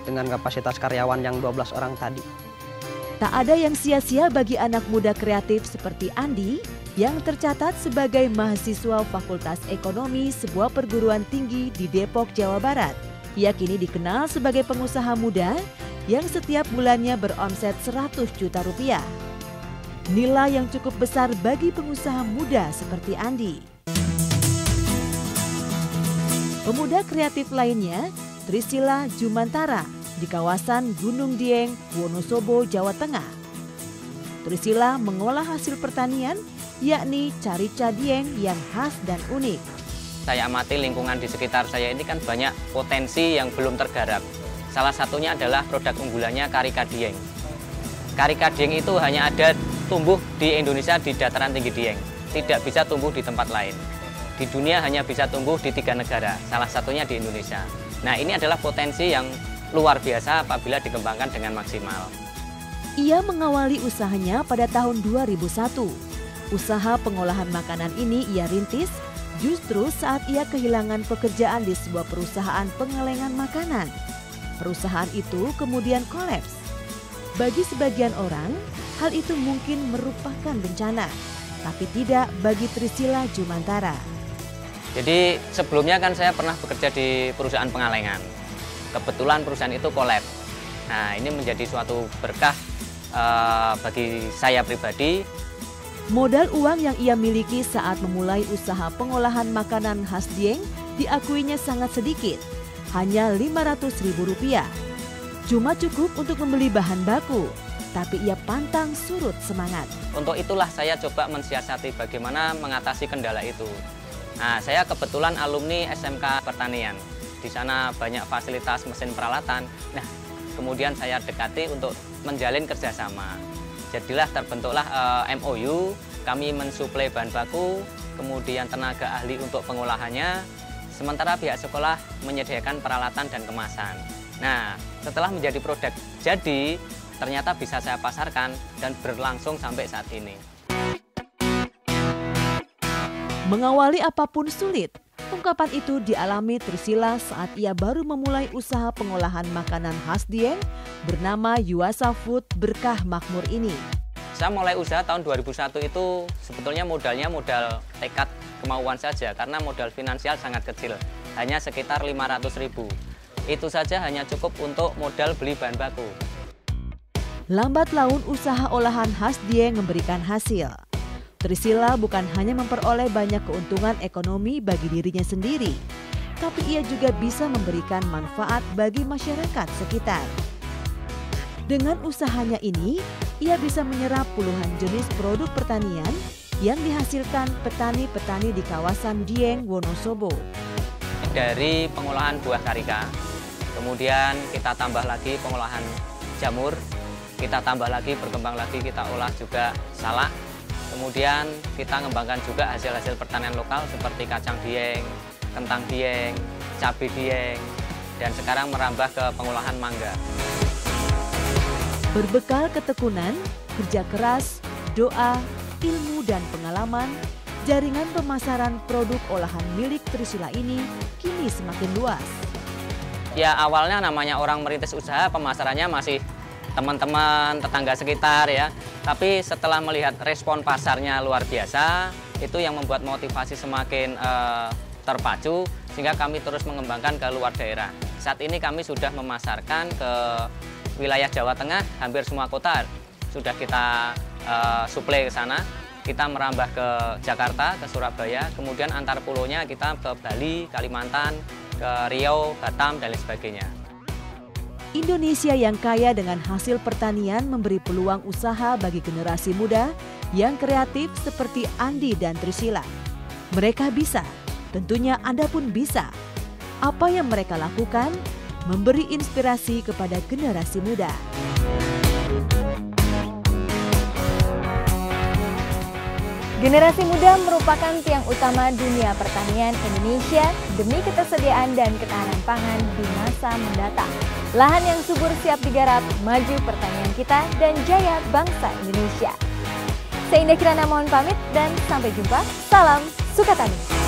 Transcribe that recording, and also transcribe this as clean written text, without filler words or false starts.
dengan kapasitas karyawan yang 12 orang tadi. Tak ada yang sia-sia bagi anak muda kreatif seperti Andi yang tercatat sebagai mahasiswa Fakultas Ekonomi sebuah perguruan tinggi di Depok, Jawa Barat. Ia kini dikenal sebagai pengusaha muda yang setiap bulannya beromset 100 juta rupiah. Nilai yang cukup besar bagi pengusaha muda seperti Andi. Pemuda kreatif lainnya, Trisila Jumantara di kawasan Gunung Dieng, Wonosobo, Jawa Tengah. Trisila mengolah hasil pertanian, yakni carica dieng yang khas dan unik. Saya amati lingkungan di sekitar saya ini kan banyak potensi yang belum tergarap. Salah satunya adalah produk unggulannya Karika Dieng. Karika Dieng itu hanya ada tumbuh di Indonesia di dataran tinggi Dieng, tidak bisa tumbuh di tempat lain. Di dunia hanya bisa tumbuh di 3 negara, salah satunya di Indonesia. Nah, ini adalah potensi yang luar biasa apabila dikembangkan dengan maksimal. Ia mengawali usahanya pada tahun 2001. Usaha pengolahan makanan ini ia rintis justru saat ia kehilangan pekerjaan di sebuah perusahaan pengalengan makanan. Perusahaan itu kemudian kolaps. Bagi sebagian orang, hal itu mungkin merupakan bencana, tapi tidak bagi Trisila Jumantara. Jadi sebelumnya kan saya pernah bekerja di perusahaan pengalengan. Kebetulan perusahaan itu kolaps. Nah, ini menjadi suatu berkah bagi saya pribadi. Modal uang yang ia miliki saat memulai usaha pengolahan makanan khas Dieng diakuinya sangat sedikit, hanya Rp500.000. Cuma cukup untuk membeli bahan baku, tapi ia pantang surut semangat. Untuk itulah saya coba mensiasati bagaimana mengatasi kendala itu. Nah, saya kebetulan alumni SMK Pertanian. Di sana banyak fasilitas mesin peralatan. Nah, kemudian saya dekati untuk menjalin kerjasama. Jadilah terbentuklah MOU, kami mensuplai bahan baku, kemudian tenaga ahli untuk pengolahannya, sementara pihak sekolah menyediakan peralatan dan kemasan. Nah, setelah menjadi produk jadi, ternyata bisa saya pasarkan dan berlangsung sampai saat ini. Mengawali apapun sulit, ungkapan itu dialami Trisila saat ia baru memulai usaha pengolahan makanan khas Dieng bernama Yuasa Food Berkah Makmur ini. Saya mulai usaha tahun 2001 itu sebetulnya modalnya modal tekad kemauan saja karena modal finansial sangat kecil, hanya sekitar 500.000. Itu saja hanya cukup untuk modal beli bahan baku. Lambat laun usaha olahan khas Dieng memberikan hasil. Trisila bukan hanya memperoleh banyak keuntungan ekonomi bagi dirinya sendiri, tapi ia juga bisa memberikan manfaat bagi masyarakat sekitar. Dengan usahanya ini, ia bisa menyerap puluhan jenis produk pertanian yang dihasilkan petani-petani di kawasan Dieng, Wonosobo. Dari pengolahan buah karika, kemudian kita tambah lagi pengolahan jamur, kita tambah lagi, berkembang lagi, kita olah juga salak. Kemudian kita ngembangkan juga hasil-hasil pertanian lokal seperti kacang Dieng, kentang Dieng, cabai Dieng, dan sekarang merambah ke pengolahan mangga. Berbekal ketekunan, kerja keras, doa, ilmu dan pengalaman, jaringan pemasaran produk olahan milik Trisila ini kini semakin luas. Ya awalnya namanya orang merintis usaha, pemasarannya masih teman-teman, tetangga sekitar ya. Tapi setelah melihat respon pasarnya luar biasa, itu yang membuat motivasi semakin terpacu sehingga kami terus mengembangkan ke luar daerah. Saat ini kami sudah memasarkan ke wilayah Jawa Tengah, hampir semua kota sudah kita suplai ke sana. Kita merambah ke Jakarta, ke Surabaya, kemudian antar pulaunya kita ke Bali, Kalimantan, ke Riau, Batam, dan lain sebagainya. Indonesia yang kaya dengan hasil pertanian memberi peluang usaha bagi generasi muda yang kreatif seperti Andi dan Trisila. Mereka bisa, tentunya Anda pun bisa. Apa yang mereka lakukan? Memberi inspirasi kepada generasi muda. Generasi muda merupakan tiang utama dunia pertanian Indonesia demi ketersediaan dan ketahanan pangan di masa mendatang. Lahan yang subur siap digarap, maju pertanian kita dan jaya bangsa Indonesia. Saya Indah Kirana mohon pamit dan sampai jumpa. Salam Sukatani.